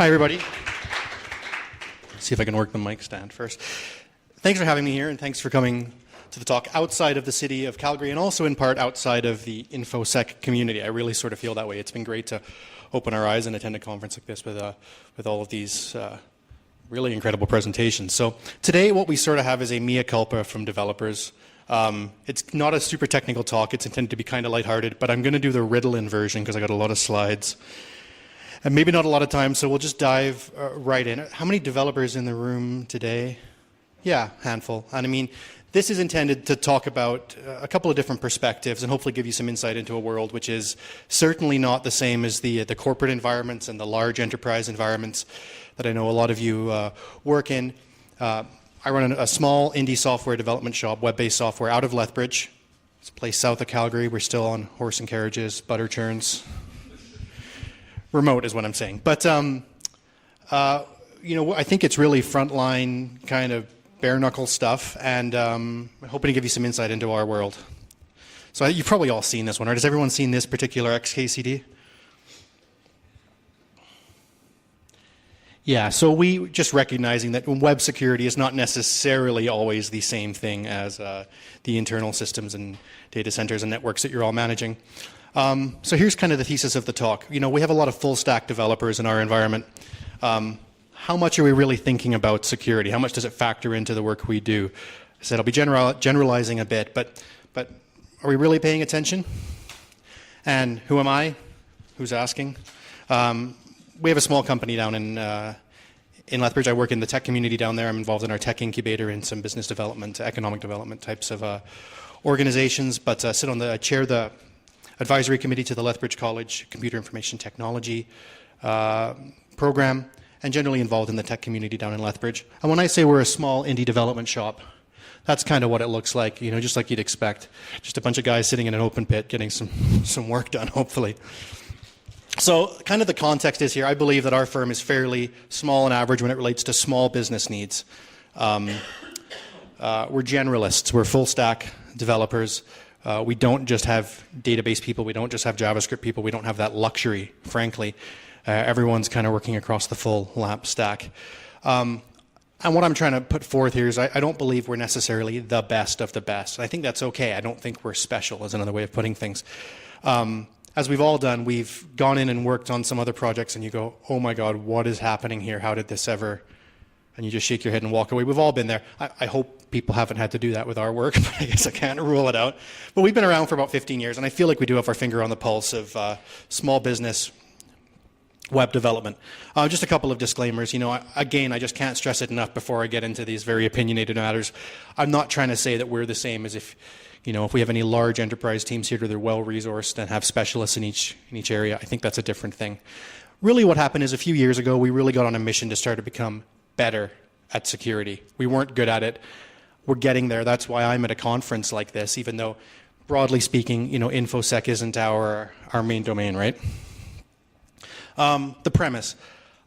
Hi, everybody. See if I can work the mic stand first. Thanks for having me here, and thanks for coming to the talk outside of the city of Calgary, and also in part outside of the InfoSec community. I really sort of feel that way. It's been great to open our eyes and attend a conference like this with all of these really incredible presentations. So today what we sort of have is a mea culpa from developers. It's not a super technical talk. It's intended to be kind of lighthearted, but I'm going to do the Ritalin version because I got a lot of slides. And maybe not a lot of time, so we'll just dive right in. How many developers in the room today? Yeah, handful. And I mean, this is intended to talk about a couple of different perspectives and hopefully give you some insight into a world which is certainly not the same as the corporate environments and the large enterprise environments that I know a lot of you work in. I run a small indie software development shop, web-based software, out of Lethbridge. It's a place south of Calgary. We're still on horse and carriages, butter churns. Remote is what I'm saying. But, you know, I think it's really frontline kind of bare-knuckle stuff, and I'm hoping to give you some insight into our world. So you've probably all seen this one, right? Has everyone seen this particular XKCD? Yeah, so we just recognizing that web security is not necessarily always the same thing as the internal systems and data centers and networks that you're all managing. So here's kind of the thesis of the talk. You know, we have a lot of full stack developers in our environment. How much are we really thinking about security? How much does it factor into the work we do? I said I'll be generalizing a bit, but are we really paying attention? And who am I? Who's asking? We have a small company down in Lethbridge. I work in the tech community down there. I'm involved in our tech incubator and some business development, economic development types of organizations, but I chair the advisory committee to the Lethbridge College Computer Information Technology program, and generally involved in the tech community down in Lethbridge. And when I say we're a small indie development shop, that's kind of what it looks like, you know, just like you'd expect. Just a bunch of guys sitting in an open pit getting some work done, hopefully. So kind of the context is here, I believe that our firm is fairly small and average when it relates to small business needs. We're generalists, we're full stack developers. We don't just have database people, we don't just have JavaScript people, we don't have that luxury, frankly. Everyone's kind of working across the full LAMP stack. And what I'm trying to put forth here is I don't believe we're necessarily the best of the best. I think that's okay. I don't think we're special, is another way of putting things. As we've all done, we've gone in and worked on some other projects and you go, oh my God, what is happening here? How did this ever? And you just shake your head and walk away. We've all been there. I hope people haven't had to do that with our work, but I guess I can't rule it out. But we've been around for about 15 years, and I feel like we do have our finger on the pulse of small business web development. Just a couple of disclaimers. You know, again, I just can't stress it enough before I get into these very opinionated matters. I'm not trying to say that we're the same as if we have any large enterprise teams here that are well-resourced and have specialists in each area. I think that's a different thing. Really what happened is a few years ago, we really got on a mission to start to become better at security. We weren't good at it. We're getting there. That's why I'm at a conference like this, even though, broadly speaking, InfoSec isn't our main domain, right? The premise.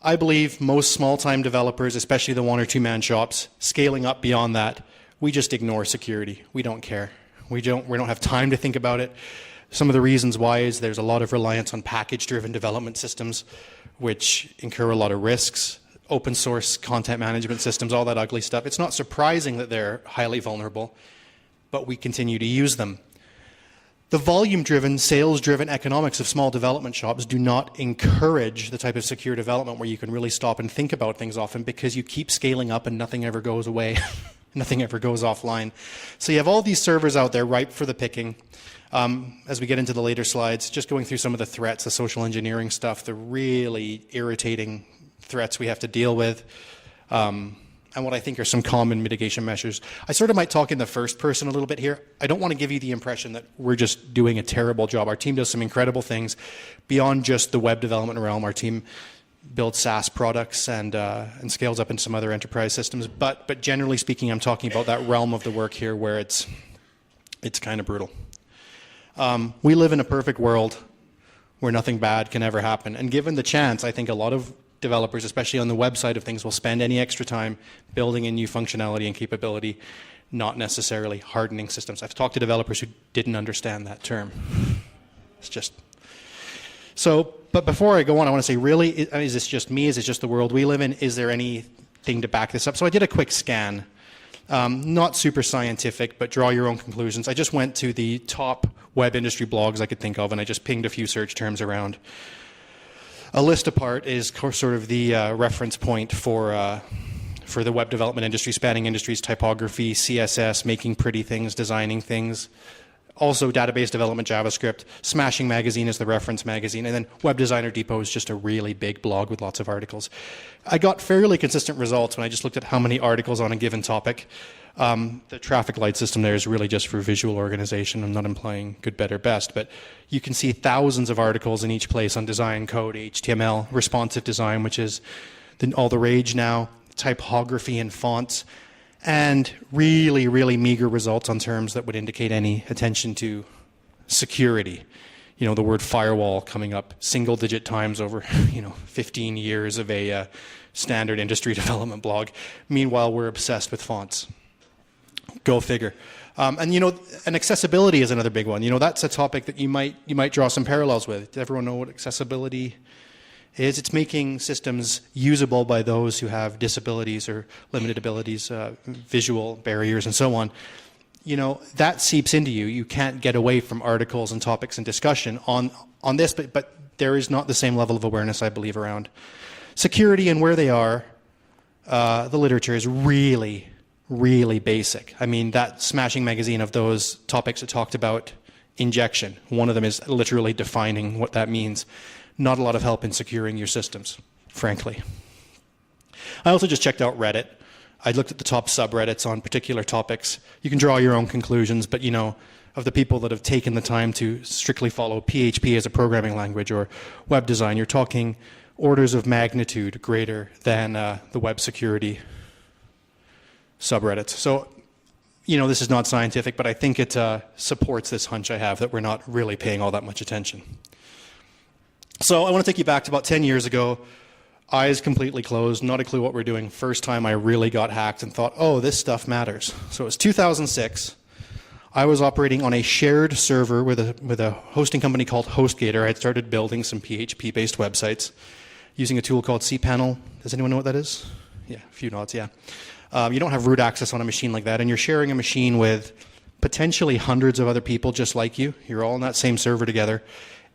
I believe most small-time developers, especially the one or two man shops, scaling up beyond that, we just ignore security. We don't care. We don't have time to think about it. Some of the reasons why is there's a lot of reliance on package-driven development systems, which incur a lot of risks. Open source content management systems, all that ugly stuff. It's not surprising that they're highly vulnerable, but we continue to use them. The volume-driven, sales-driven economics of small development shops do not encourage the type of secure development where you can really stop and think about things often, because you keep scaling up and nothing ever goes away. Nothing ever goes offline. So you have all these servers out there ripe for the picking. As we get into the later slides, just going through some of the threats, the social engineering stuff, the really irritating threats we have to deal with, and what I think are some common mitigation measures. I sort of might talk in the first person a little bit here. I don't want to give you the impression that we're just doing a terrible job. Our team does some incredible things beyond just the web development realm. Our team builds SaaS products and scales up into some other enterprise systems. But generally speaking, I'm talking about that realm of the work here where it's kind of brutal. We live in a perfect world where nothing bad can ever happen. And given the chance, I think a lot of developers, especially on the web side of things, will spend any extra time building in new functionality and capability, not necessarily hardening systems. I've talked to developers who didn't understand that term. It's just So, but before I go on, I want to say, really, is this just me? Is it just the world we live in? Is there anything to back this up? So I did a quick scan. Not super scientific, but draw your own conclusions. I just went to the top web industry blogs I could think of, and I just pinged a few search terms around. A list apart is sort of the reference point for the web development industry, spanning industries, typography, CSS, making pretty things, designing things. Also database development, JavaScript. Smashing Magazine is the reference magazine. And then Web Designer Depot is just a really big blog with lots of articles. I got fairly consistent results when I just looked at how many articles on a given topic. The traffic light system there is really just for visual organization. I'm not implying good, better, best, but you can see thousands of articles in each place on design, code, HTML, responsive design, which is all the rage now, typography and fonts, and really, really meager results on terms that would indicate any attention to security. You know, the word firewall coming up single-digit times over, 15 years of a standard industry development blog. Meanwhile, we're obsessed with fonts. Go figure. And accessibility is another big one. That's a topic that you might draw some parallels with. Does everyone know what accessibility is? It's making systems usable by those who have disabilities or limited abilities, visual barriers, and so on. That seeps into you. You can't get away from articles and topics and discussion on this, but there is not the same level of awareness, I believe, around security and where they are. The literature is really, really basic. I mean, that smashing magazine of those topics that talked about injection, one of them is literally defining what that means. Not a lot of help in securing your systems, frankly. I also just checked out Reddit. I looked at the top subreddits on particular topics. You can draw your own conclusions, but of the people that have taken the time to strictly follow PHP as a programming language or web design, you're talking orders of magnitude greater than the web security subreddits. So, this is not scientific, but I think it supports this hunch I have that we're not really paying all that much attention. So I want to take you back to about 10 years ago. Eyes completely closed, not a clue what we're doing. First time I really got hacked and thought, oh, this stuff matters. So it was 2006. I was operating on a shared server with a hosting company called HostGator. I had started building some PHP-based websites using a tool called cPanel. Does anyone know what that is? Yeah, a few nods, yeah. You don't have root access on a machine like that, and you're sharing a machine with potentially hundreds of other people just like you. You're all on that same server together.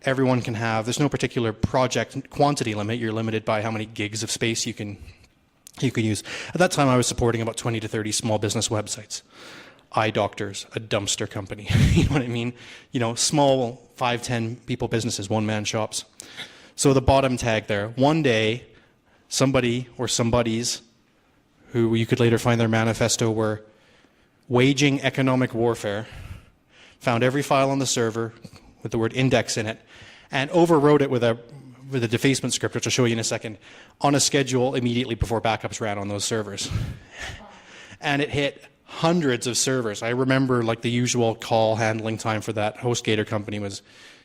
Everyone can have, there's no particular project quantity limit. You're limited by how many gigs of space you can use. At that time, I was supporting about 20 to 30 small business websites. Eye doctors, a dumpster company, you know what I mean? Small 5, 10 people businesses, one-man shops. So the bottom tag there, one day, somebody or somebodies who you could later find their manifesto were waging economic warfare, found every file on the server with the word index in it, and overwrote it with a defacement script, which I'll show you in a second, on a schedule immediately before backups ran on those servers. And it hit hundreds of servers. I remember the usual call handling time for that HostGator company was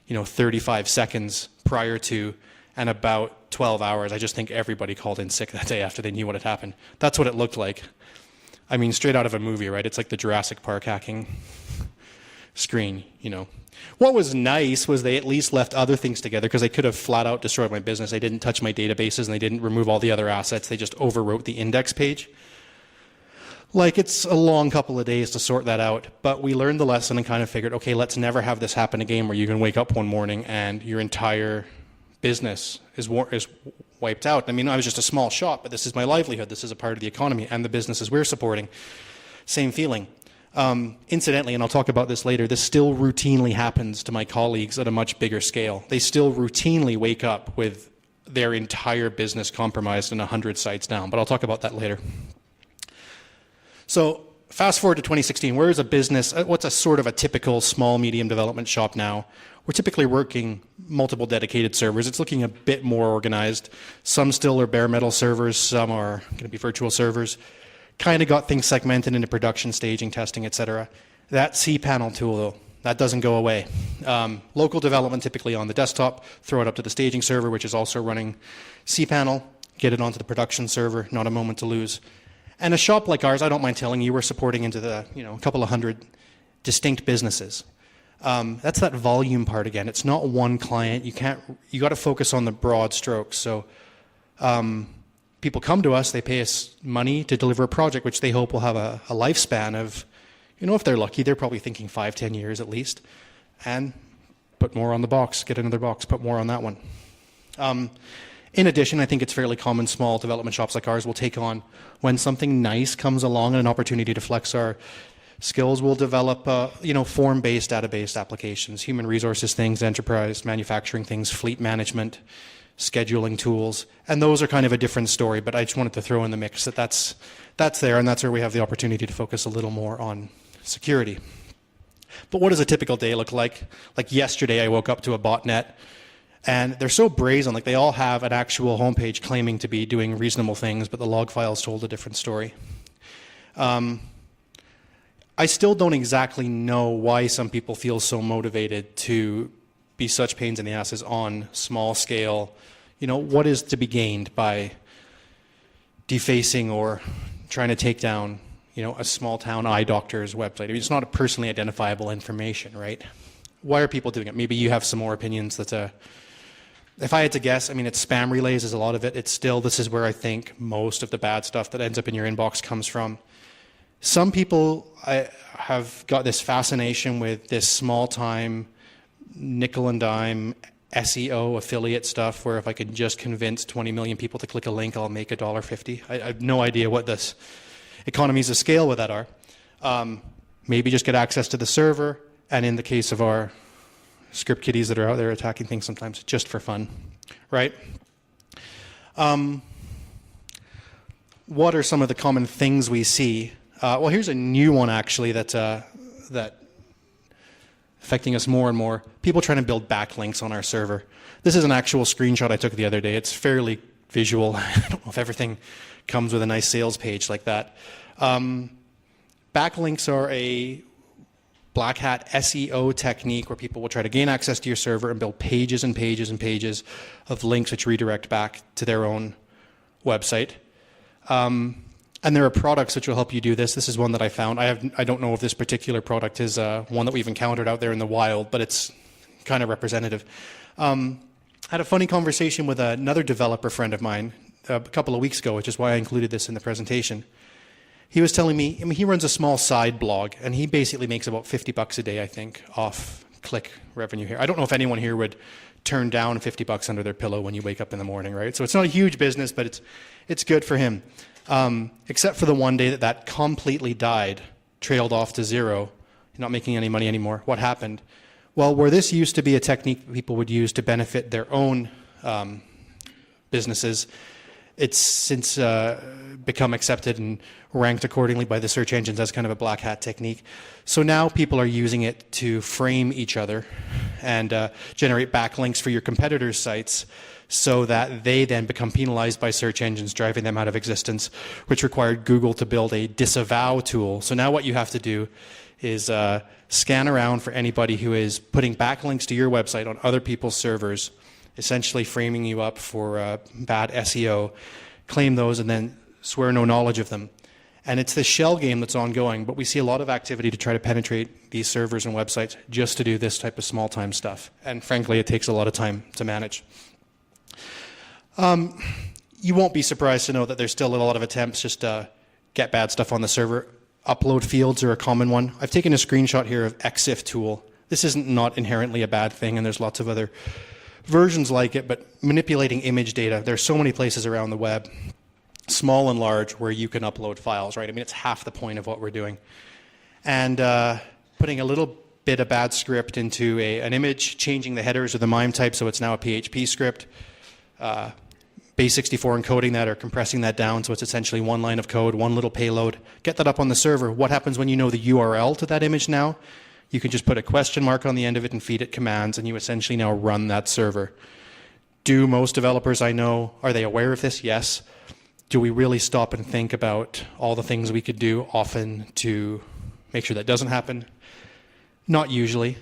35 seconds prior to, and about 12 hours. I just think everybody called in sick that day after they knew what had happened. That's what it looked like. I mean, straight out of a movie, right? It's like the Jurassic Park hacking screen, What was nice was they at least left other things together, because they could have flat out destroyed my business. They didn't touch my databases, and they didn't remove all the other assets. They just overwrote the index page. It's a long couple of days to sort that out, but we learned the lesson and kind of figured, okay, let's never have this happen again where you can wake up one morning and your entire business is wiped out. I mean, I was just a small shop, but this is my livelihood. This is a part of the economy and the businesses we're supporting. Same feeling. Incidentally, and I'll talk about this later, this still routinely happens to my colleagues at a much bigger scale. They still routinely wake up with their entire business compromised and 100 sites down, but I'll talk about that later. So fast forward to 2016, where is a business, what's a sort of a typical small, medium development shop now? We're typically working multiple dedicated servers. It's looking a bit more organized. Some still are bare metal servers, some are going to be virtual servers. Kind of got things segmented into production, staging, testing, etc. That cPanel tool, though, that doesn't go away. Local development typically on the desktop, throw it up to the staging server, which is also running cPanel, get it onto the production server, not a moment to lose. And a shop like ours, I don't mind telling you, we're supporting into the, a couple of hundred distinct businesses. That's that volume part again. It's not one client. You got to focus on the broad strokes. So people come to us, they pay us money to deliver a project which they hope will have a lifespan of, if they're lucky, they're probably thinking 5-10 years at least. And put more on the box, get another box, put more on that one. In addition, I think it's fairly common small development shops like ours will take on, when something nice comes along and an opportunity to flex our skills, we'll develop form-based, data-based applications, human resources things, enterprise, manufacturing things, fleet management, scheduling tools, and those are kind of a different story, but I just wanted to throw in the mix that's there, and that's where we have the opportunity to focus a little more on security. But what does a typical day look like? Like yesterday, I woke up to a botnet, and they're so brazen, like they all have an actual homepage claiming to be doing reasonable things, but the log files told a different story. I still don't exactly know why some people feel so motivated to be such pains in the asses on small scale. What is to be gained by defacing or trying to take down, a small town eye doctor's website? It's not a personally identifiable information, right? Why are people doing it? Maybe you have some more opinions. If I had to guess, it's spam relays is a lot of it. This is where I think most of the bad stuff that ends up in your inbox comes from. Some people have got this fascination with this small-time, nickel and dime SEO affiliate stuff where if I could just convince 20 million people to click a link, I'll make $1.50. I have no idea what this economies of scale with that are. Maybe just get access to the server, and in the case of our script kiddies that are out there attacking things sometimes, just for fun, right? What are some of the common things we see? Well, here's a new one actually that's affecting us more and more. People trying to build backlinks on our server. This is an actual screenshot I took the other day. It's fairly visual. I don't know if everything comes with a nice sales page like that. Backlinks are a black hat SEO technique where people will try to gain access to your server and build pages and pages and pages of links which redirect back to their own website. And there are products which will help you do this. This is one that I found. I don't know if this particular product is one that we've encountered out there in the wild, but it's kind of representative. I had a funny conversation with another developer friend of mine a couple of weeks ago, which is why I included this in the presentation. He was telling me, he runs a small side blog, and he basically makes about $50 a day, I think, off click revenue here. I don't know if anyone here would turn down $50 under their pillow when you wake up in the morning, right? So it's not a huge business, but it's good for him. Except for the one day that completely died, trailed off to zero, not making any money anymore. What happened? Well, where this used to be a technique people would use to benefit their own businesses, it's since become accepted and ranked accordingly by the search engines as kind of a black hat technique. So now people are using it to frame each other and generate backlinks for your competitors' sites so that they then become penalized by search engines, driving them out of existence, which required Google to build a disavow tool. So now what you have to do is scan around for anybody who is putting backlinks to your website on other people's servers, essentially framing you up for bad SEO, claim those, and then swear no knowledge of them. And it's this shell game that's ongoing, but we see a lot of activity to try to penetrate these servers and websites just to do this type of small-time stuff. And frankly, it takes a lot of time to manage. You won't be surprised to know that there's still a lot of attempts just to get bad stuff on the server. Upload fields are a common one. I've taken a screenshot here of EXIF tool. This isn't not inherently a bad thing, and there's lots of other versions like it, but manipulating image data. There's so many places around the web, small and large, where you can upload files, right? It's half the point of what we're doing. And putting a little bit of bad script into an image, changing the headers or the MIME type so it's now a PHP script, base64 encoding that or compressing that down so it's essentially one line of code, one little payload. Get that up on the server. What happens when you know the URL to that image now? You can just put a question mark on the end of it and feed it commands, and you essentially now run that server. Do most developers I know, are they aware of this? Yes. Do we really stop and think about all the things we could do often to make sure that doesn't happen? Not usually,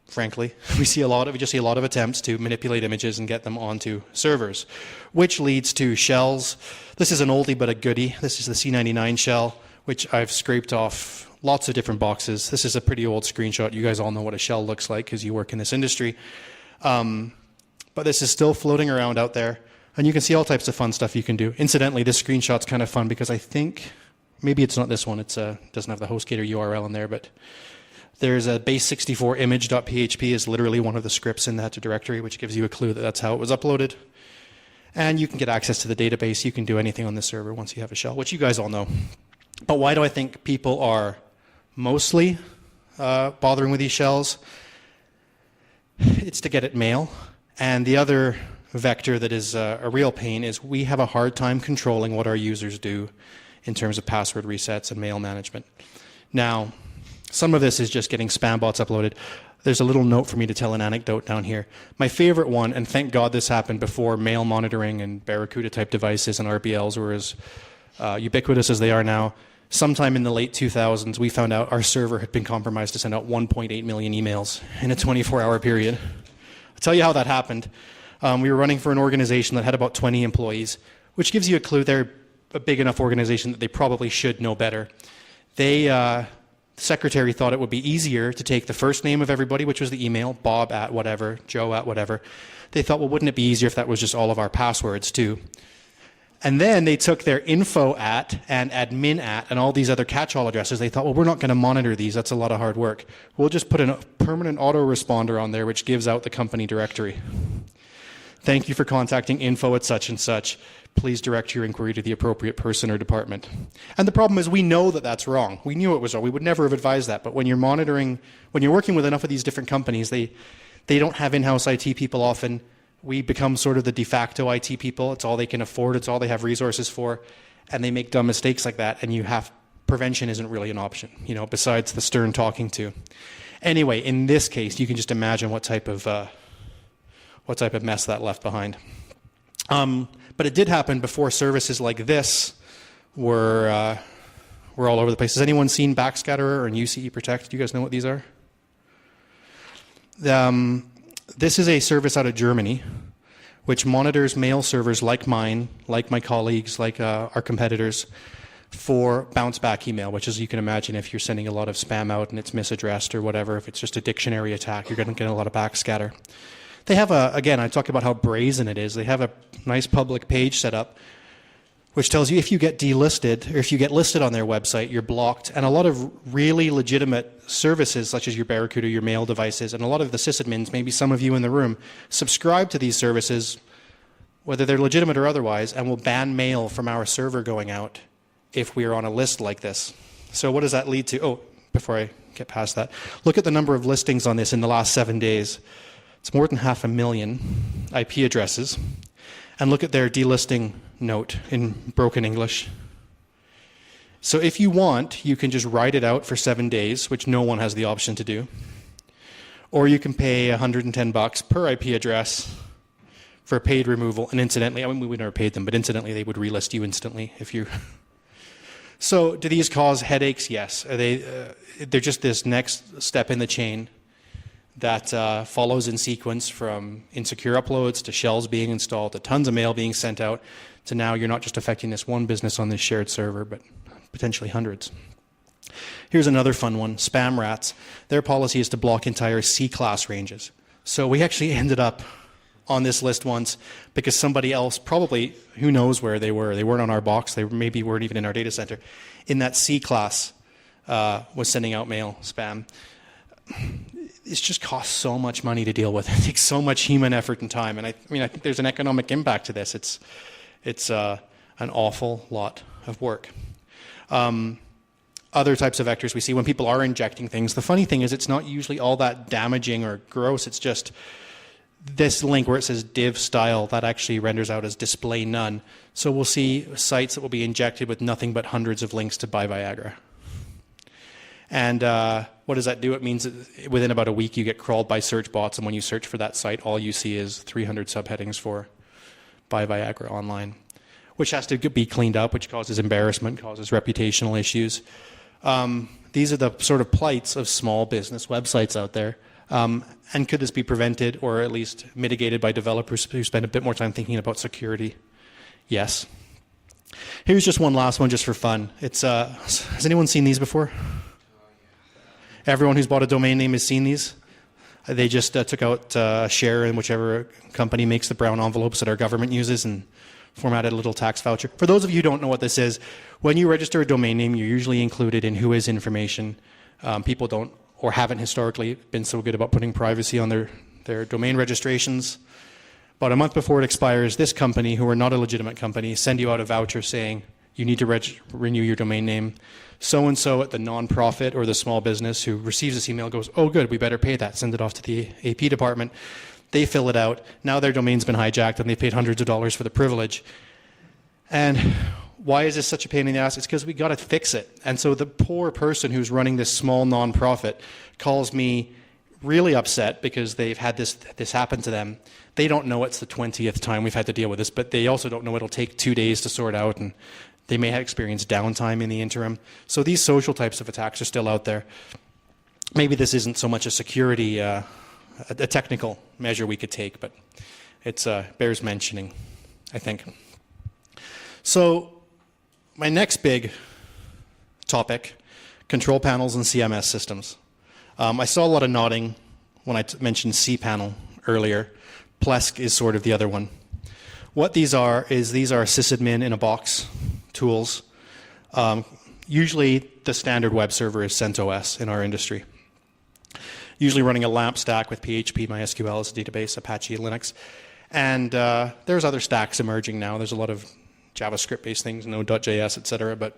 frankly. We just see a lot of attempts to manipulate images and get them onto servers, which leads to shells. This is an oldie but a goodie. This is the C99 shell, which I've scraped off lots of different boxes. This is a pretty old screenshot. You guys all know what a shell looks like because you work in this industry. But this is still floating around out there. And you can see all types of fun stuff you can do. Incidentally, this screenshot's kind of fun because I think, maybe it's not this one. It doesn't have the HostGator URL in there, but there's a base64 image.php is literally one of the scripts in that directory, which gives you a clue that that's how it was uploaded. And you can get access to the database. You can do anything on this server once you have a shell, which you guys all know. But why do I think people are mostly bothering with these shells? It's to get at mail. And the other vector that is a real pain is we have a hard time controlling what our users do in terms of password resets and mail management. Now, some of this is just getting spam bots uploaded. There's a little note for me to tell an anecdote down here. My favorite one, and thank God this happened before mail monitoring and Barracuda type devices and RBLs were as ubiquitous as they are now. Sometime in the late 2000s, we found out our server had been compromised to send out 1.8 million emails in a 24-hour period. I'll tell you how that happened. We were running for an organization that had about 20 employees, which gives you a clue they're a big enough organization that they probably should know better. The secretary thought it would be easier to take the first name of everybody, which was the email, Bob at whatever, Joe at whatever. They thought, well, wouldn't it be easier if that was just all of our passwords too? And then they took their info at and admin at and all these other catch-all addresses. They thought, well, we're not going to monitor these. That's a lot of hard work. We'll just put a permanent autoresponder on there which gives out the company directory. Thank you for contacting info at such and such. Please direct your inquiry to the appropriate person or department. And the problem is we know that that's wrong. We knew it was wrong. We would never have advised that. But when you're monitoring, when you're working with enough of these different companies, they don't have in-house IT people often. We become sort of the de facto IT people. It's all they can afford. It's all they have resources for. And they make dumb mistakes like that. And prevention isn't really an option, besides the stern talking to. Anyway, in this case, you can just imagine what type of mess that left behind. But it did happen before services like this were all over the place. Has anyone seen Backscatterer and UCE Protect? Do you guys know what these are? This is a service out of Germany which monitors mail servers like mine, like my colleagues, like our competitors, for bounce back email, which is, you can imagine, if you're sending a lot of spam out and it's misaddressed or whatever, if it's just a dictionary attack, you're going to get a lot of backscatter. They have again, I talked about how brazen it is. They have a nice public page set up which tells you if you get delisted or if you get listed on their website, you're blocked. And a lot of really legitimate services, such as your Barracuda, your mail devices, and a lot of the sysadmins, maybe some of you in the room, subscribe to these services, whether they're legitimate or otherwise, and will ban mail from our server going out if we are on a list like this. So what does that lead to? Oh, before I get past that, look at the number of listings on this in the last 7 days. It's more than 500,000 IP addresses. And look at their delisting note in broken English. So if you want, you can just write it out for 7 days, which no one has the option to do. Or you can pay $110 per IP address for paid removal. And incidentally, I mean, we never paid them, but incidentally, they would relist you instantly if you... So do these cause headaches? Yes. Are they, they're just this next step in the chain that follows in sequence from insecure uploads to shells being installed to tons of mail being sent out to now you're not just affecting this one business on this shared server, but potentially hundreds. Here's another fun one, spam rats. Their policy is to block entire C-class ranges. So we actually ended up on this list once because somebody else, probably, who knows where they weren't on our box, they maybe weren't even in our data center, in that C-class was sending out mail spam. It just costs so much money to deal with. It takes so much human effort and time. And I think there's an economic impact to this. It's an awful lot of work. Other types of vectors we see when people are injecting things. The funny thing is it's not usually all that damaging or gross. It's just this link where it says div style, that actually renders out as display none. So we'll see sites that will be injected with nothing but hundreds of links to buy Viagra. And what does that do? It means that within about a week you get crawled by search bots, and when you search for that site, all you see is 300 subheadings for buy Viagra online, which has to be cleaned up, which causes embarrassment, causes reputational issues. These are the sort of plights of small business websites out there. And could this be prevented or at least mitigated by developers who spend a bit more time thinking about security? Yes. Here's just one last one just for fun. It's has anyone seen these before? Everyone who's bought a domain name has seen these. They just took out a share in whichever company makes the brown envelopes that our government uses and formatted a little tax voucher. For those of you who don't know what this is, when you register a domain name, you're usually included in who is information. People don't or haven't historically been so good about putting privacy on their domain registrations. About a month before it expires, this company, who are not a legitimate company, send you out a voucher saying you need to renew your domain name. So-and-so at the nonprofit or the small business who receives this email goes, oh good, we better pay that, send it off to the AP department. They fill it out. Now their domain's been hijacked and they paid hundreds of dollars for the privilege. And why is this such a pain in the ass? It's because we got to fix it. And so the poor person who's running this small nonprofit calls me really upset because they've had this happen to them. They don't know it's the 20th time we've had to deal with this, but they also don't know it'll take 2 days to sort out, and they may have experienced downtime in the interim. So these social types of attacks are still out there. Maybe this isn't so much a security a technical measure we could take, but it bears mentioning, I think. So my next big topic, control panels and CMS systems. I saw a lot of nodding when I mentioned cPanel earlier. Plesk is sort of the other one. What these are is these are sysadmin in a box tools. Usually the standard web server is CentOS in our industry. Usually running a LAMP stack with PHP, MySQL as a database, Apache, Linux. And there's other stacks emerging now. There's a lot of JavaScript-based things, Node.js, etc. But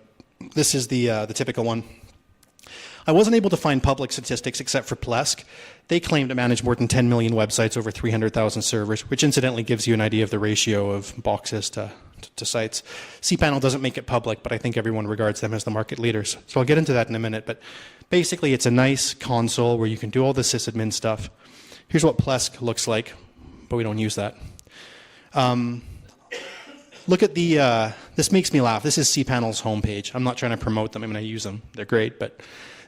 this is the typical one. I wasn't able to find public statistics except for Plesk. They claim to manage more than 10 million websites over 300,000 servers, which incidentally gives you an idea of the ratio of boxes to sites. cPanel doesn't make it public, but I think everyone regards them as the market leaders. So I'll get into that in a minute. But basically, it's a nice console where you can do all the sysadmin stuff. Here's what Plesk looks like, but we don't use that. Look at the, this makes me laugh. This is cPanel's homepage. I'm not trying to promote them. I mean, I use them. They're great, but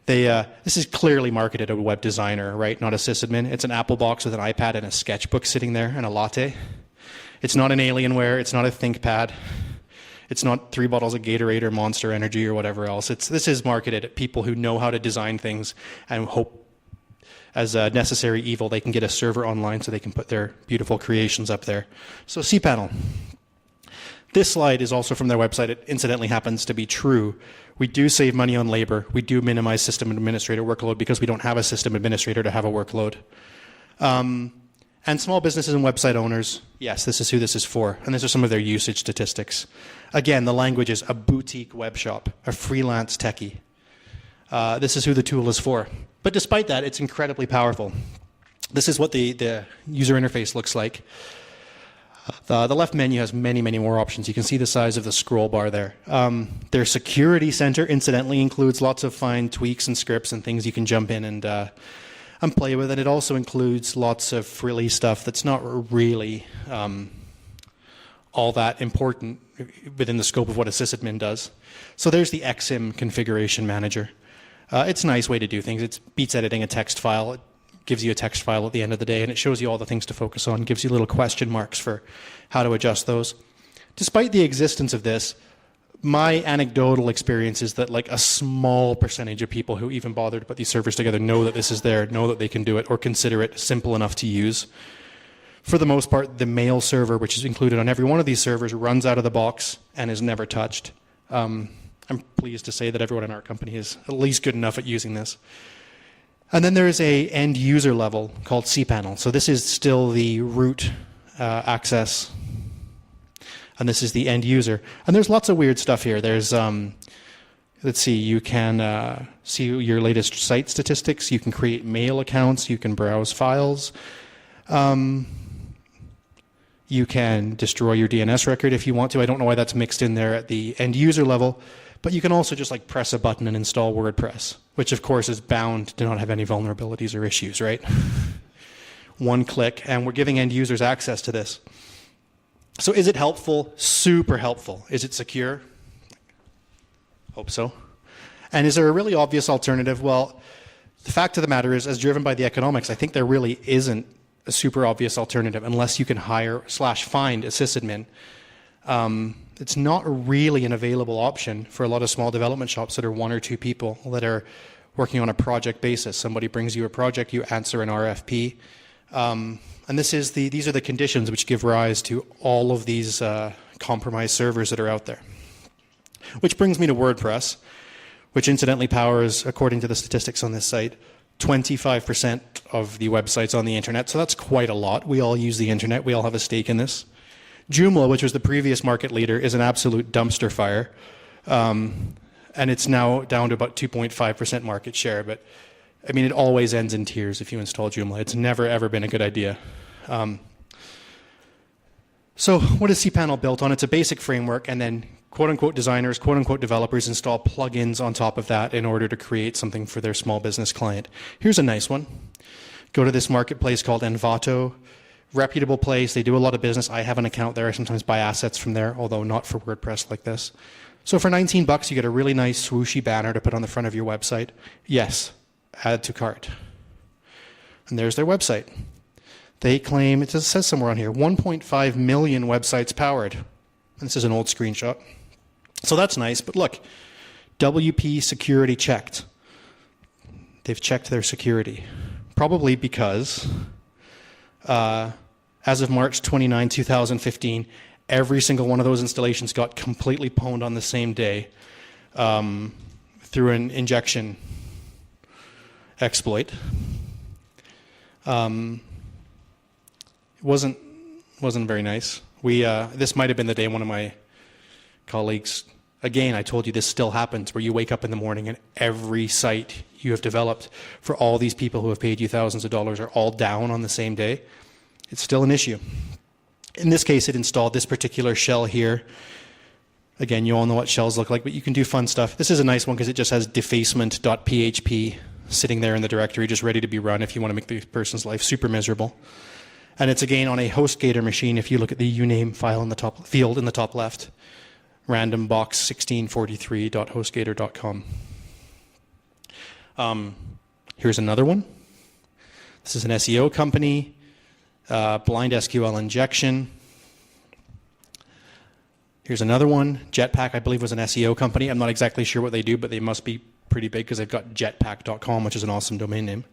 this is clearly marketed as a web designer, right? Not a sysadmin. It's an Apple box with an iPad and a sketchbook sitting there and a latte. It's not an Alienware. It's not a ThinkPad. It's not 3 bottles of Gatorade or Monster Energy or whatever else. This is marketed at people who know how to design things and hope as a necessary evil they can get a server online so they can put their beautiful creations up there. So cPanel. This slide is also from their website. It incidentally happens to be true. We do save money on labor. We do minimize system administrator workload because we don't have a system administrator to have a workload. And small businesses and website owners, yes, this is who this is for. And these are some of their usage statistics. Again, the language is a boutique web shop, a freelance techie. This is who the tool is for. But despite that, it's incredibly powerful. This is what the user interface looks like. The left menu has many, many more options. You can see the size of the scroll bar there. Their security center, incidentally, includes lots of fine tweaks and scripts and things you can jump in and play with. And it also includes lots of frilly stuff that's not really all that important within the scope of what a sysadmin does. So there's the XIM configuration manager. It's a nice way to do things. It beats editing a text file. It gives you a text file at the end of the day, and it shows you all the things to focus on, gives you little question marks for how to adjust those. Despite the existence of this, my anecdotal experience is that like a small percentage of people who even bother to put these servers together know that this is there, know that they can do it, or consider it simple enough to use. For the most part, the mail server, which is included on every one of these servers, runs out of the box and is never touched. I'm pleased to say that everyone in our company is at least good enough at using this. And then there is a end user level called cPanel. So this is still the root access, and this is the end user. And there's lots of weird stuff here. There's, let's see, you can see your latest site statistics. You can create mail accounts. You can browse files. You can destroy your DNS record if you want to. I don't know why that's mixed in there at the end user level. But you can also just like press a button and install WordPress, which of course is bound to not have any vulnerabilities or issues, right? One click, and we're giving end users access to this. So is it helpful? Super helpful. Is it secure? Hope so. And is there a really obvious alternative? Well, the fact of the matter is, as driven by the economics, I think there really isn't a super obvious alternative unless you can hire / find a sysadmin. It's not really an available option for a lot of small development shops that are 1 or 2 people that are working on a project basis. Somebody brings you a project, you answer an RFP. And these are the conditions which give rise to all of these compromised servers that are out there. Which brings me to WordPress, which incidentally powers, according to the statistics on this site, 25% of the websites on the internet. So that's quite a lot. We all use the internet. We all have a stake in this. Joomla, which was the previous market leader, is an absolute dumpster fire. And it's now down to about 2.5% market share. But I mean, it always ends in tears if you install Joomla. It's never, ever been a good idea. So what is cPanel built on? It's a basic framework, and then quote-unquote designers, quote-unquote developers install plugins on top of that in order to create something for their small business client. Here's a nice one. Go to this marketplace called Envato. Reputable place. They do a lot of business. I have an account there. I sometimes buy assets from there, although not for WordPress like this. So for 19 bucks, you get a really nice swooshy banner to put on the front of your website. Yes, add to cart. And there's their website. They claim, it says somewhere on here, 1.5 million websites powered. And this is an old screenshot. So that's nice, but look, WP security checked. They've checked their security. Probably because, as of March 29, 2015, every single one of those installations got completely pwned on the same day through an injection exploit. It wasn't very nice. This might have been the day one of my colleagues, again, I told you this still happens, where you wake up in the morning and every site you have developed for all these people who have paid you thousands of dollars are all down on the same day. It's still an issue. In this case, it installed this particular shell here. Again, you all know what shells look like, but you can do fun stuff. This is a nice one because it just has defacement.php sitting there in the directory, just ready to be run if you want to make the person's life super miserable. And it's again on a HostGator machine. If you look at the uname file in the top field in the top left, randombox1643.hostgator.com. Here's another one. This is an SEO company. Blind SQL injection. Here's another one. Jetpack, I believe, was an SEO company. I'm not exactly sure what they do, but they must be pretty big because they've got jetpack.com, which is an awesome domain name.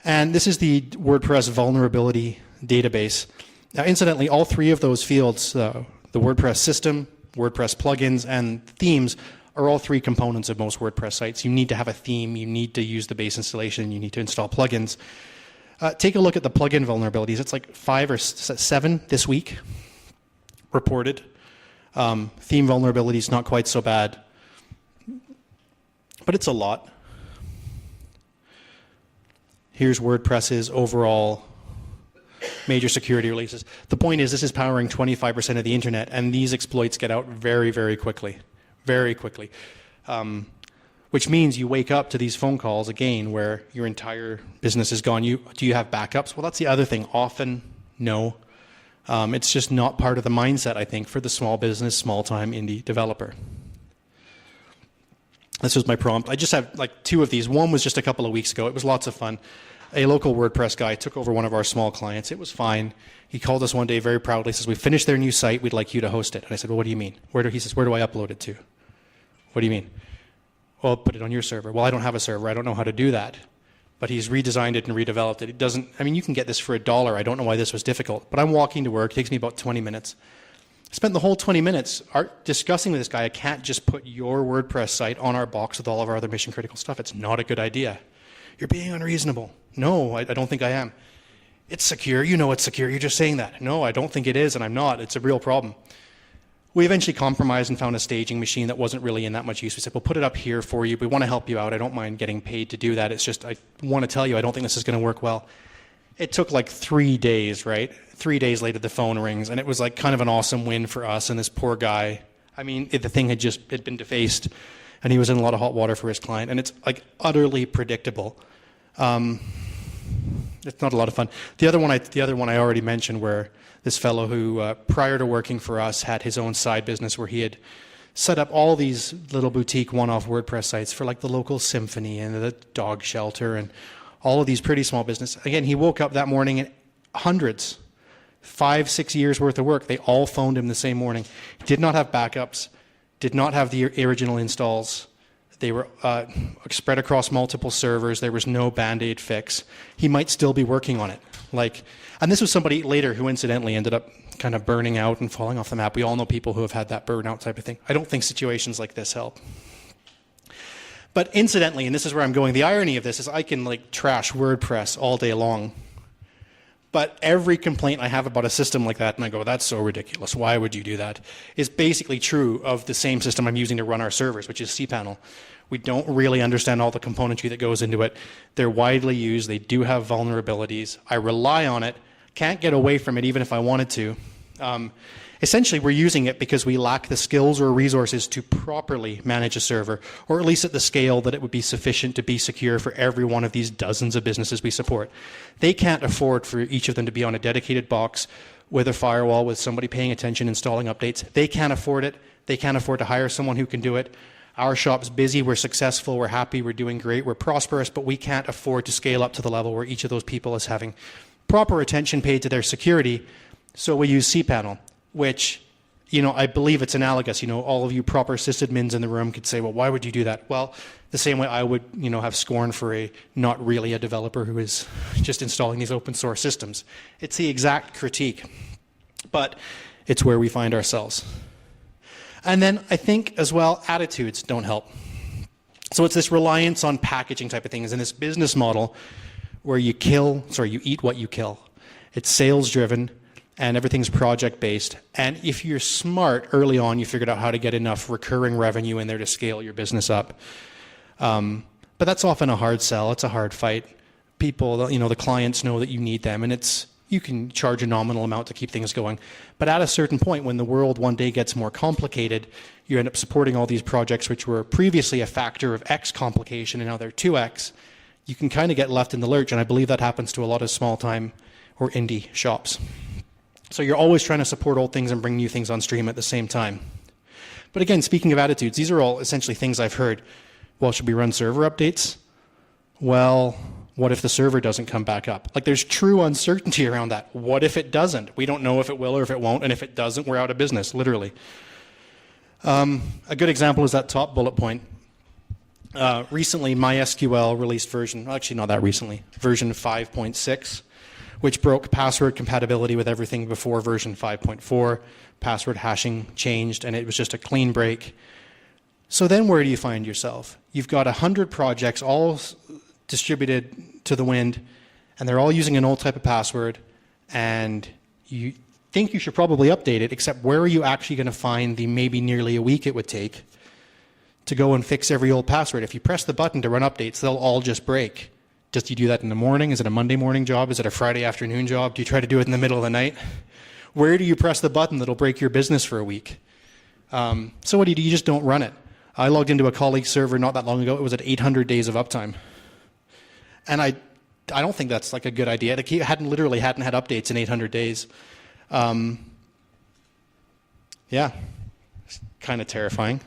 And this is the WordPress vulnerability database. Now, incidentally, all three of those fields, the WordPress system, WordPress plugins, and themes, are all three components of most WordPress sites. You need to have a theme, you need to use the base installation, you need to install plugins. Take a look at the plugin vulnerabilities. It's like 5 or 7 this week reported. Theme vulnerabilities, not quite so bad, but it's a lot. Here's WordPress's overall major security releases. The point is, this is powering 25% of the internet, and these exploits get out very, very quickly. Very quickly. Which means you wake up to these phone calls again where your entire business is gone. Do you have backups? Well, that's the other thing. Often, no. It's just not part of the mindset, I think, for the small business, small-time indie developer. This was my prompt. I just have like 2 of these. One was just a couple of weeks ago. It was lots of fun. A local WordPress guy took over one of our small clients. It was fine. He called us one day very proudly. He says, "We finished their new site. We'd like you to host it." And I said, "Well, what do you mean?" He says, "Where do I upload it to?" "What do you mean?" "Well, put it on your server." "Well, I don't have a server. I don't know how to do that." But he's redesigned it and redeveloped it. It doesn't, I mean, you can get this for $1. I don't know why this was difficult. But I'm walking to work. It takes me about 20 minutes. I spent the whole 20 minutes discussing with this guy, I can't just put your WordPress site on our box with all of our other mission critical stuff. It's not a good idea. "You're being unreasonable." "No, I don't think I am." "It's secure. You know it's secure. You're just saying that." "No, I don't think it is, and I'm not. It's a real problem." We eventually compromised and found a staging machine that wasn't really in that much use. We said, "We'll put it up here for you. We want to help you out. I don't mind getting paid to do that. It's just I want to tell you I don't think this is going to work well." It took like 3 days, right? 3 days later, the phone rings, and it was like kind of an awesome win for us and this poor guy. I mean, the thing had been defaced, and he was in a lot of hot water for his client, and it's like utterly predictable. It's not a lot of fun. The other one I already mentioned, where this fellow who, prior to working for us, had his own side business where he had set up all these little boutique one-off WordPress sites for like the local symphony and the dog shelter and all of these pretty small business. Again, he woke up that morning and hundreds, 5-6 years worth of work, they all phoned him the same morning. He did not have backups, did not have the original installs, They were spread across multiple servers. There was no Band-Aid fix. He might still be working on it. And this was somebody later who incidentally ended up kind of burning out and falling off the map. We all know people who have had that burnout type of thing. I don't think situations like this help. But incidentally, and this is where I'm going, the irony of this is I can trash WordPress all day long. But every complaint I have about a system like that, and I go, that's so ridiculous, why would you do that, is basically true of the same system I'm using to run our servers, which is cPanel. We don't really understand all the componentry that goes into it. They're widely used. They do have vulnerabilities. I rely on it. Can't get away from it even if I wanted to. Essentially, we're using it because we lack the skills or resources to properly manage a server, or at least at the scale that it would be sufficient to be secure for every one of these dozens of businesses we support. They can't afford for each of them to be on a dedicated box with a firewall, with somebody paying attention, installing updates. They can't afford it. They can't afford to hire someone who can do it. Our shop's busy, we're successful, we're happy, we're doing great, we're prosperous, but we can't afford to scale up to the level where each of those people is having proper attention paid to their security. So we use cPanel, which, I believe it's analogous. All of you proper sysadmins in the room could say, well, why would you do that? Well, the same way I would, have scorn for a not really a developer who is just installing these open source systems. It's the exact critique, but it's where we find ourselves. And then I think as well, attitudes don't help. So it's this reliance on packaging type of things and this business model where you eat what you kill. It's sales driven and everything's project based. And if you're smart early on, you figured out how to get enough recurring revenue in there to scale your business up. But that's often a hard sell. It's a hard fight. People, the clients know that you need them, and you can charge a nominal amount to keep things going. But at a certain point, when the world one day gets more complicated, you end up supporting all these projects which were previously a factor of X complication, and now they're 2X. You can kind of get left in the lurch, and I believe that happens to a lot of small-time or indie shops. So you're always trying to support old things and bring new things on stream at the same time. But again, speaking of attitudes, these are all essentially things I've heard. Well, should we run server updates? Well, what if the server doesn't come back up? There's true uncertainty around that. What if it doesn't? We don't know if it will or if it won't, and if it doesn't, we're out of business, literally. A good example is that top bullet point. Recently, MySQL released version 5.6, which broke password compatibility with everything before version 5.4. Password hashing changed, and it was just a clean break. So then where do you find yourself? You've got 100 projects all distributed to the wind, and they're all using an old type of password, and you think you should probably update it, except where are you actually going to find the maybe nearly a week it would take to go and fix every old password? If you press the button to run updates, they'll all just break. Do you do that in the morning? Is it a Monday morning job? Is it a Friday afternoon job? Do you try to do it in the middle of the night? Where do you press the button that'll break your business for a week? So what do? You just don't run it. I logged into a colleague's server not that long ago. It was at 800 days of uptime. And I don't think that's a good idea. It hadn't had updates in 800 days. Yeah, it's kind of terrifying.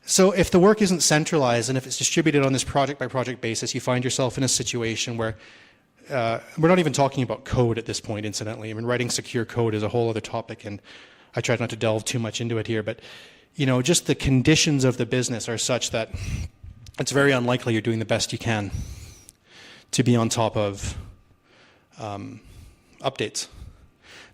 So if the work isn't centralized and if it's distributed on this project-by-project basis, you find yourself in a situation where we're not even talking about code at this point, incidentally. Writing secure code is a whole other topic, and I tried not to delve too much into it here. But, just the conditions of the business are such that it's very unlikely you're doing the best you can to be on top of updates.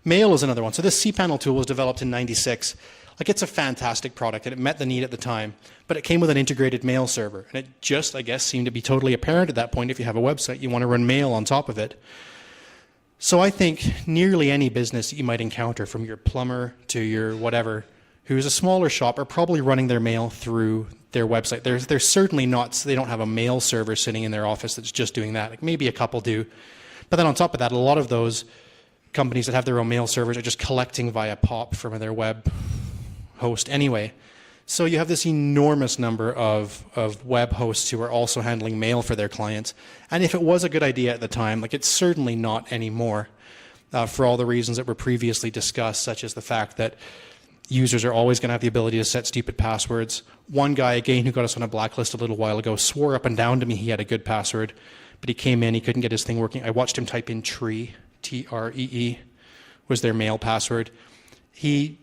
Mail is another one. So this cPanel tool was developed in '96. It's a fantastic product, and it met the need at the time, but it came with an integrated mail server, and it just, I guess, seemed to be totally apparent at that point. If you have a website, you want to run mail on top of it. So I think nearly any business that you might encounter, from your plumber to your whatever, who's a smaller shop, are probably running their mail through their website. They're certainly not, they don't have a mail server sitting in their office that's just doing that. Maybe a couple do. But then on top of that, a lot of those companies that have their own mail servers are just collecting via POP from their web host anyway. So you have this enormous number of web hosts who are also handling mail for their clients. And if it was a good idea at the time, it's certainly not anymore, for all the reasons that were previously discussed, such as the fact that users are always going to have the ability to set stupid passwords. One guy, again, who got us on a blacklist a little while ago, swore up and down to me he had a good password, but he came in, he couldn't get his thing working. I watched him type in tree, T-R-E-E, was their mail password. He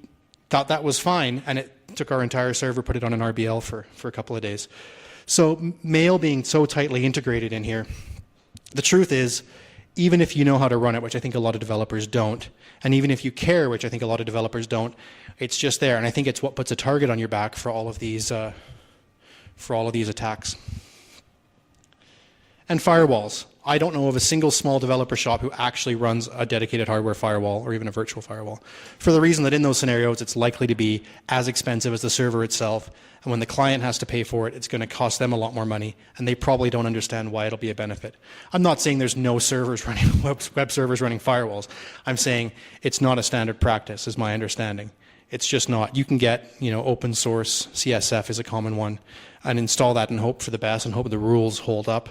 thought that was fine, and it took our entire server, put it on an RBL for a couple of days. So mail being so tightly integrated in here, the truth is, even if you know how to run it, which I think a lot of developers don't, and even if you care, which I think a lot of developers don't, it's just there. And I think it's what puts a target on your back for all of these attacks. And firewalls. I don't know of a single small developer shop who actually runs a dedicated hardware firewall or even a virtual firewall, for the reason that in those scenarios it's likely to be as expensive as the server itself, and when the client has to pay for it, it's going to cost them a lot more money, and they probably don't understand why it'll be a benefit. I'm not saying there's no servers running web servers running firewalls. I'm saying it's not a standard practice, is my understanding. It's just not. You can get, open source CSF is a common one, and install that and hope for the best and hope the rules hold up.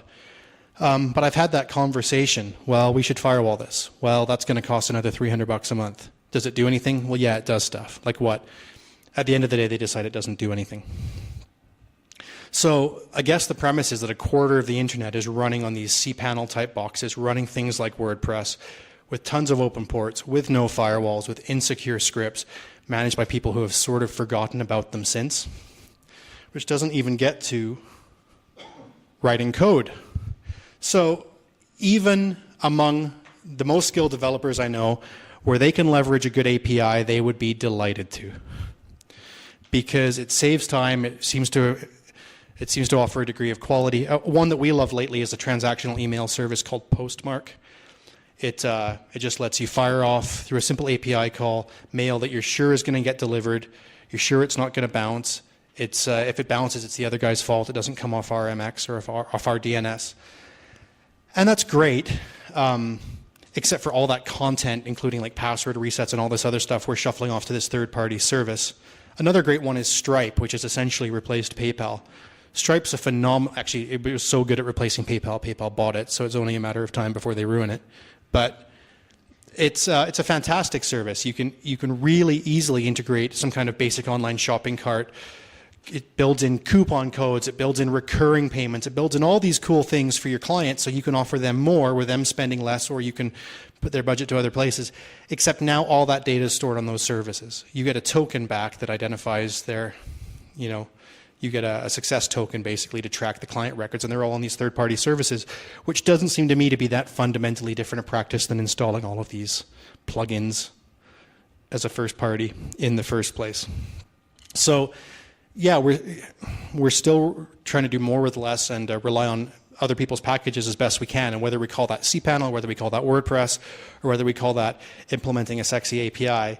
But I've had that conversation. Well, we should firewall this. Well, that's going to cost another $300 a month. Does it do anything? Well, yeah, it does stuff. Like what? At the end of the day, they decide it doesn't do anything. So I guess the premise is that a quarter of the internet is running on these cPanel type boxes, running things like WordPress with tons of open ports, with no firewalls, with insecure scripts, managed by people who have sort of forgotten about them since, which doesn't even get to writing code. So even among the most skilled developers I know, where they can leverage a good API, they would be delighted to, because it saves time. It seems to offer a degree of quality. One that we love lately is a transactional email service called Postmark. It just lets you fire off through a simple API call mail that you're sure is going to get delivered. You're sure it's not going to bounce. If it bounces, it's the other guy's fault. It doesn't come off our MX or off our DNS. And that's great, except for all that content, including like password resets and all this other stuff we're shuffling off to this third-party service. Another great one is Stripe, which has essentially replaced PayPal. Stripe's a phenomenal, actually, it was so good at replacing PayPal, PayPal bought it, so it's only a matter of time before they ruin it. But it's a fantastic service. You can really easily integrate some kind of basic online shopping cart. It builds in coupon codes, it builds in recurring payments, it builds in all these cool things for your clients so you can offer them more with them spending less, or you can put their budget to other places. Except now all that data is stored on those services. You get a token back that identifies their, you get a success token basically to track the client records, and they're all on these third-party services, which doesn't seem to me to be that fundamentally different a practice than installing all of these plugins as a first party in the first place. So yeah, we're still trying to do more with less and rely on other people's packages as best we can. And whether we call that cPanel, whether we call that WordPress, or whether we call that implementing a sexy API,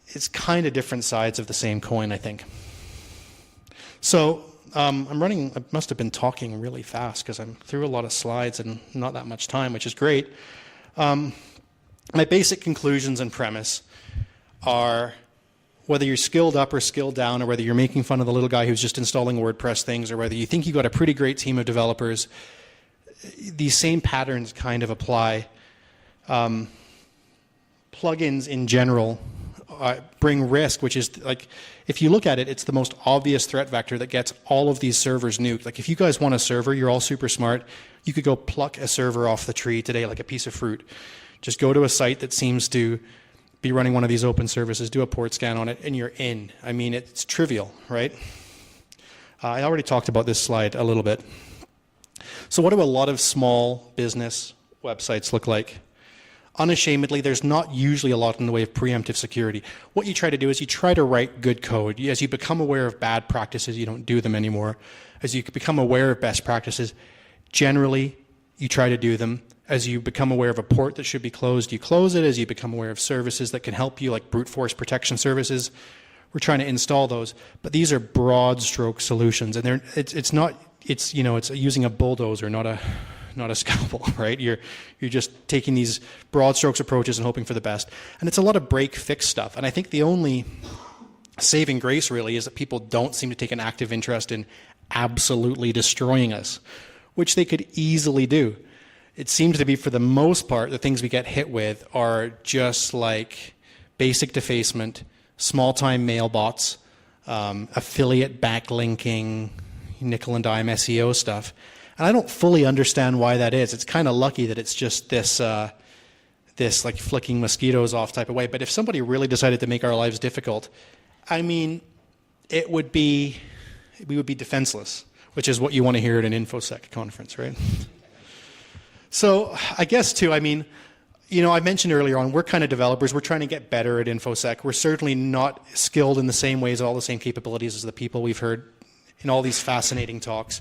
it's kind of different sides of the same coin, I think. So I must have been talking really fast because I'm through a lot of slides and not that much time, which is great. My basic conclusions and premise are, whether you're skilled up or skilled down, or whether you're making fun of the little guy who's just installing WordPress things, or whether you think you've got a pretty great team of developers, these same patterns kind of apply. Plugins in general bring risk, which is like, if you look at it, it's the most obvious threat vector that gets all of these servers nuked. Like if you guys want a server, you're all super smart, you could go pluck a server off the tree today like a piece of fruit. Just go to a site that seems to be running one of these open services, do a port scan on it, and you're in. I mean, it's trivial, right? I already talked about this slide a little bit. So what do a lot of small business websites look like? Unashamedly, there's not usually a lot in the way of preemptive security. What you try to do is you try to write good code. As you become aware of bad practices, you don't do them anymore. As you become aware of best practices, generally you try to do them. As you become aware of a port that should be closed, you close it. As you become aware of services that can help you, like brute force protection services, we're trying to install those. But these are broad stroke solutions, and it's using a bulldozer, not a scalpel, right? You're just taking these broad strokes approaches and hoping for the best. And it's a lot of break fix stuff. And I think the only saving grace really is that people don't seem to take an active interest in absolutely destroying us, which they could easily do. It seems to be, for the most part, the things we get hit with are just like basic defacement, small-time mail bots, affiliate backlinking, nickel and dime SEO stuff. And I don't fully understand why that is. It's kind of lucky that it's just this like flicking mosquitoes off type of way. But if somebody really decided to make our lives difficult, I mean, we would be defenseless, which is what you want to hear at an InfoSec conference, right? So I guess too, I mean, I mentioned earlier on, we're kind of developers. We're trying to get better at InfoSec. We're certainly not skilled in the same ways, all the same capabilities as the people we've heard in all these fascinating talks.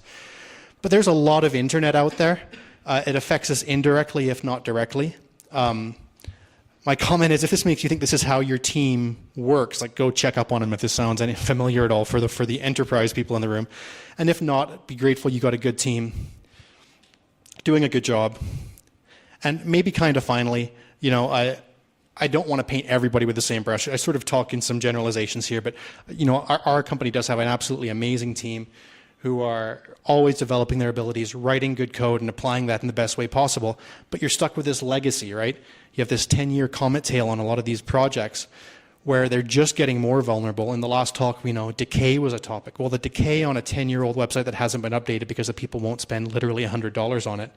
But there's a lot of internet out there. It affects us indirectly, if not directly. My comment is, if this makes you think this is how your team works, like go check up on them if this sounds any familiar at all for the enterprise people in the room. And if not, be grateful you got a good team doing a good job. And maybe kind of finally, I don't want to paint everybody with the same brush. I sort of talk in some generalizations here, but our company does have an absolutely amazing team who are always developing their abilities, writing good code and applying that in the best way possible. But you're stuck with this legacy, right? You have this 10-year comet tail on a lot of these projects where they're just getting more vulnerable. In the last talk, we know decay was a topic. Well, the decay on a 10-year-old website that hasn't been updated because the people won't spend literally $100 on it.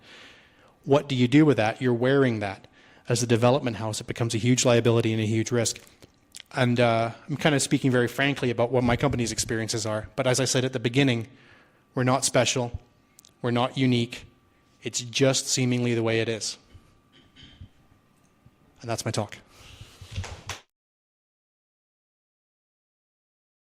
What do you do with that? You're wearing that. As a development house, it becomes a huge liability and a huge risk. And I'm kind of speaking very frankly about what my company's experiences are. But as I said at the beginning, we're not special. We're not unique. It's just seemingly the way it is. And that's my talk.